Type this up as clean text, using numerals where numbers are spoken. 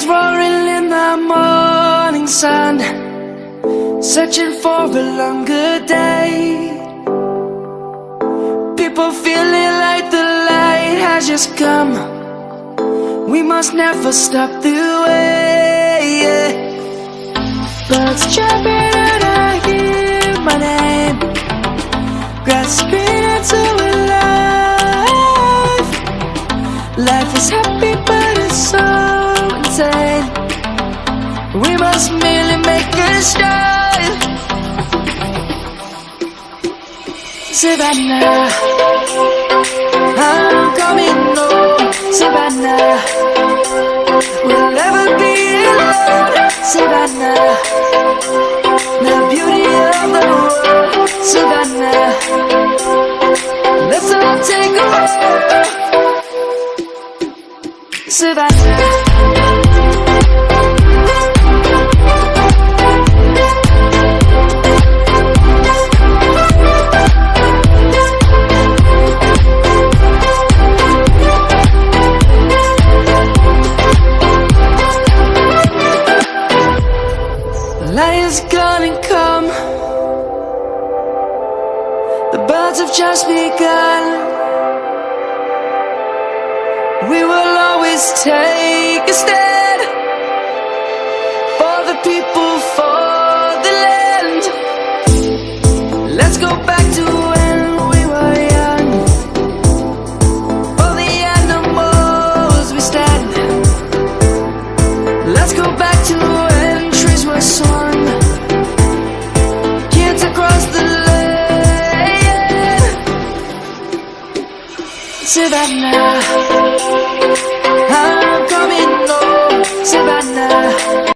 roaring in the morning sun, searching for a longer day. People feeling like the light has just come. We must never stop the way. Birds chirping and I hear my name, grasping into a life. Life is happy but it's so insane. We must merely make a start. Savannah, I'm coming home. Savannah, we'll never be alone. Savannah, the beauty of the world. Savannah, let's all take a walk. Savannah. Light is gonna come. The birds have just begun. We will always take a stand for the people, for the land. Let's go back to when we were young. For the animals we stand. Let's go back to when trees were swung. Savannah, I'm coming